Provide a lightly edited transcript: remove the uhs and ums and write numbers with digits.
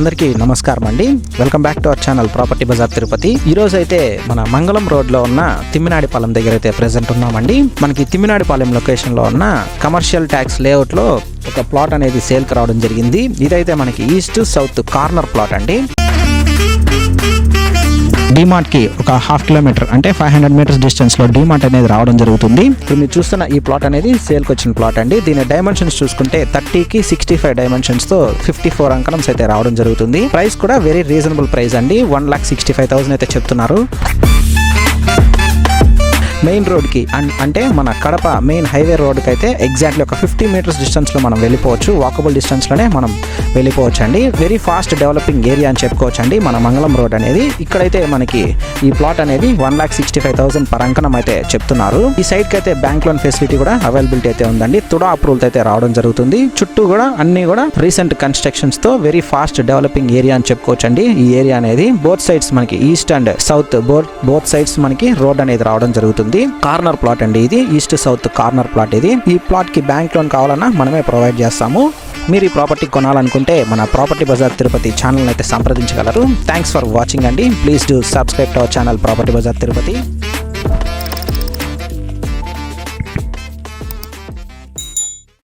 అందరికీ నమస్కారం అండి. Welcome back to our channel property Bazaar Tirupati. ఈ రోజు అయితే మన మంగళం రోడ్ లో ఉన్న తిమ్మినాడిపాలెం దగ్గర అయితే ప్రెసెంట్ ఉన్నామండి. మనకి తిమ్మినాడిపాలెం లొకేషన్ లో ఉన్న కమర్షియల్ ట్యాక్స్ లేఅవుట్ లో ఒక ప్లాట్ అనేది సేల్ కి రావడం జరిగింది. ఇదైతే మనకి ఈస్ట్ సౌత్ కార్నర్ ప్లాట్ అండి. డిమార్ట్ కి ఒక హాఫ్ కిలోమీటర్ అంటే 500 మీటర్స్ డిస్టెన్స్ లో డిమార్ట్ అనేది రావడం జరుగుతుంది. ఇప్పుడు మీరు చూస్తున్న ఈ ప్లాట్ అనేది సేల్ కి వచ్చిన ప్లాట్ అండి. దీని డైమెన్షన్స్ చూసుకుంటే 30కి 65 డైమెన్షన్స్ తో 54 అంకణమ్స్ అయితే రావడం జరుగుతుంది. ప్రైస్ కూడా వెరీ రీజనబుల్ ప్రైస్ అండి. 1,65,000 అయితే చెప్తున్నారు. మెయిన్ రోడ్కి అంటే మన కడప మెయిన్ హైవే రోడ్కి అయితే ఎగ్జాక్ట్లీ ఒక 50 మీటర్స్ డిస్టెన్స్లో మనం వెళ్ళిపోవచ్చు. వాకబుల్ డిస్టెన్స్లోనే మనం వెళ్ళిపోవచ్చు అండి. వెరీ ఫాస్ట్ డెవలపింగ్ ఏరియా అని చెప్పుకోవచ్చు అండి మన మంగళం రోడ్ అనేది. ఇక్కడైతే మనకి ఈ ప్లాట్ అనేది 1,65,000 పర్ అంకణం అయితే చెప్తున్నారు. ఈ సైడ్కి అయితే బ్యాంక్ లోన్ ఫెసిలిటీ కూడా అవైలబిలిటీ అయితే ఉందండి. తుడా అప్రూవల్ అయితే రావడం జరుగుతుంది. చుట్టూ కూడా అన్ని కూడా రీసెంట్ కన్స్ట్రక్షన్స్ తో వెరీ ఫాస్ట్ డెవలపింగ్ ఏరియా అని చెప్పుకోవచ్చు అండి. ఈ ఏరియా అనేది బోత్ సైడ్స్ మనకి east and south both sides మనకి రోడ్ అనేది రావడం జరుగుతుంది. కార్నర్ ప్లాట్ అండి ఇది. ఈస్ట్ సౌత్ కార్నర్ ప్లాట్ ఇది. ఈ ప్లాట్ కి బ్యాంక్ లోన్ కావాలన్నా మనమే ప్రొవైడ్ చేస్తాము. మీరు ఈ ప్రాపర్టీ కొనాలనుకుంటే మన ప్రాపర్టీ బజార్ తిరుపతి ఛానల్ అయితే సంప్రదించగలరు. థ్యాంక్స్ ఫర్ వాచింగ్ అండి. Please do subscribe to our channel property Bazaar Tirupati.